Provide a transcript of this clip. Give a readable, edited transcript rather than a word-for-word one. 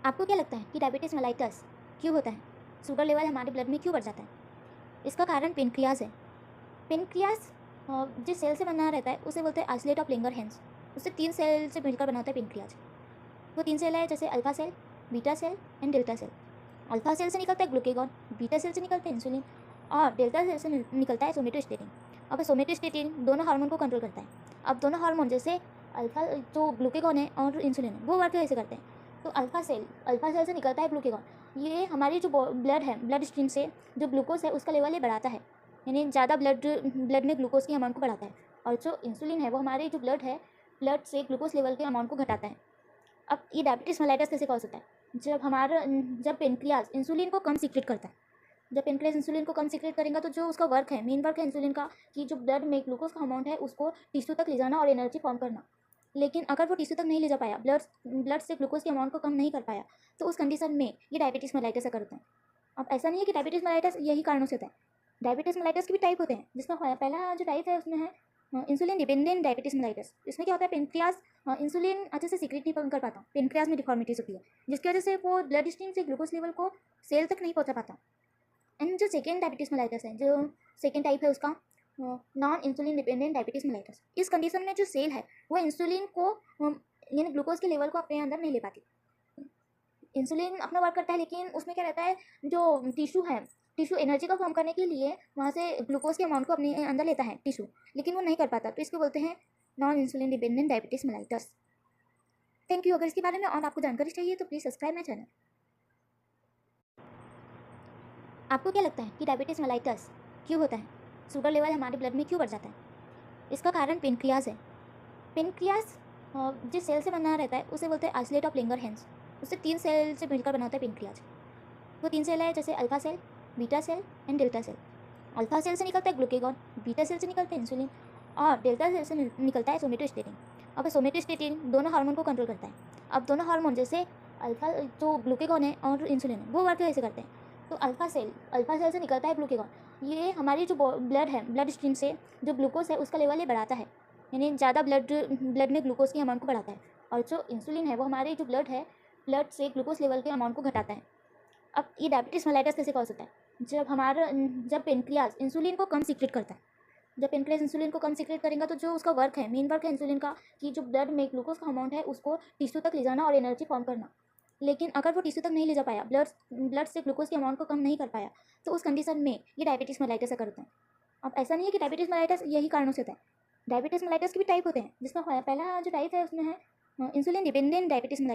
आपको क्या लगता है कि डायबिटीज़ मेलाइटस क्यों होता है? शुगर लेवल हमारे ब्लड में क्यों बढ़ जाता है? इसका कारण पेनक्रियाज़ है। पेनक्रियाज़ जिस सेल से बना रहता है उसे बोलते हैं आइसोलेट ऑफ लैंगरहैंस। उससे 3 सेल से मिलकर बना होता है पेनक्रियाज़। वो 3 सेल है जैसे alpha cell, beta cell and delta cell. Alpha cell से निकलता है ग्लूकेगॉन, बीटा सेल से निकलता है इंसुलिन और डेल्टा सेल से निकलता है सोमेटोस्टेटिन। अब सोमेटोस्टेटिन दोनों हार्मोन को कंट्रोल करता है। अब दोनों हार्मोन जैसे अल्फा जो ग्लूकेगॉन है और इंसुलिन है वो वर्क कैसे करते हैं? तो अल्फा सेल से निकलता है ग्लूकेगॉन। ये हमारी जो ब्लड है, ब्लड स्ट्रीम से जो ग्लूकोज है उसका लेवल ये बढ़ाता है, यानी ज़्यादा ब्लड में ग्लूकोज की अमाउंट को बढ़ाता है। और जो इंसुलिन है वो हमारे जो ब्लड है, ब्लड से ग्लूकोज लेवल के अमाउंट को घटाता है। अब ये डायबिटीज़ मेलाइटस कैसे कॉज होता है? जब पेनक्रियाज इंसुलिन को कम सीक्रेट करता है। जब पेनक्रियाज इंसुलिन को कम सीक्रेट करेगा तो जो उसका वर्क है, मेन वर्क है इंसुलिन का, कि जो ब्लड में ग्लूकोज का अमाउंट है उसको टिश्यू तक ले जाना और एनर्जी फॉर्म करना। लेकिन अगर वो टिश्यू तक नहीं ले जा पाया, ब्लड से ग्लूकोज के अमाउंट को कम नहीं कर पाया, तो उस कंडीशन में ये डायबिटीज़ मेलाइटस अकर होता है। अब ऐसा नहीं है कि डायबिटीज़ मेलाइटस यही कारणों से होता है। डायबिटीज़ मेलाइटस के भी टाइप होते हैं, जिसका पहला जो टाइप है उसमें है इंसुलिन डिपेंडेंट डायबिटीज़ मेलाइटस। इसमें क्या होता है, पेनक्रियाज इंसुलिन अच्छे से सीक्रेट नहीं कर पाता, पेनक्रियाज में डिफॉर्मिटीज होती है जिसकी वजह से वो ब्लड स्ट्रीम से ग्लूकोज लेवल को सेल तक नहीं पहुंचा पाता। एंड जो सेकेंड डायबिटीज़ मेलाइटस है, जो सेकेंड टाइप है उसका non insulin dependent diabetes mellitus. इस कंडीशन में जो सेल है वो इंसुलिन को यानी ग्लूकोज के लेवल को अपने अंदर नहीं ले पाती। इंसुलिन अपना वर्क करता है लेकिन उसमें क्या रहता है, जो टिश्यू है, टिश्यू एनर्जी को फॉर्म करने के लिए वहाँ से ग्लूकोज के अमाउंट को अपने अंदर लेता है टिश्यू, लेकिन वो नहीं कर पाता, तो इसको बोलते हैं non insulin dependent diabetes mellitus. Thank you. अगर इसके बारे में और आपको जानकारी चाहिए तो प्लीज़ सब्सक्राइब माई चैनल। आपको क्या लगता है कि डायबिटीज़ मेलाइटस क्यों होता है? शुगर लेवल हमारे ब्लड में क्यों बढ़ जाता है? इसका कारण पेनक्रियाज़ है। पेनक्रियाज़ जिस सेल से बना रहता है उसे बोलते हैं आइसोलेट ऑफ लैंगरहैंस। उससे 3 सेल से मिलकर बना होता है पेनक्रियाज़। वो 3 सेल है जैसे alpha cell, beta cell and delta cell. Alpha cell से निकलता है ग्लूकेगॉन, बीटा सेल से निकलता है इंसुलिन और डेल्टा सेल से निकलता है सोमेटोस्टेटिन। अब सोमेटोस्टेटिन दोनों हार्मोन को कंट्रोल करता है। अब दोनों हार्मोन जैसे अल्फा जो ग्लूकेगॉन है और इंसुलिन है वो वर्क कैसे करते हैं? तो अल्फा सेल से निकलता है ग्लूकेगॉन। ये हमारी जो ब्लड है, ब्लड स्ट्रीम से जो ग्लूकोज है उसका लेवल ये बढ़ाता है, यानी ज़्यादा ब्लड में ग्लूकोज की अमाउंट को बढ़ाता है। और जो इंसुलिन है वो हमारे जो ब्लड है, ब्लड से ग्लूकोज लेवल के अमाउंट को घटाता है। अब ये डायबिटीज़ मेलाइटस कैसे कॉज होता है? जब पेनक्रियाज इंसुलिन को कम सीक्रेट करता है। जब पेनक्रियाज इंसुलिन को कम सीक्रेट करेगा तो जो उसका वर्क है, मेन वर्क है इंसुलिन का, कि जो ब्लड में ग्लूकोज का अमाउंट है उसको टिश्यू तक ले जाना और एनर्जी फॉर्म करना। लेकिन अगर वो टिश्यू तक नहीं ले जा पाया, ब्लड से ग्लूकोज के अमाउंट को कम नहीं कर पाया, तो उस कंडीशन में ये डायबिटीज़ मेलाइटस अकर होता है। अब ऐसा नहीं है कि डायबिटीज़ मेलाइटस यही कारणों से होता है। डायबिटीज़ मेलाइटस के भी टाइप होते हैं, जिसका पहला जो टाइप है उसमें है इंसुलिन डिपेंडेंट डायबिटीज़ मेलाइटस।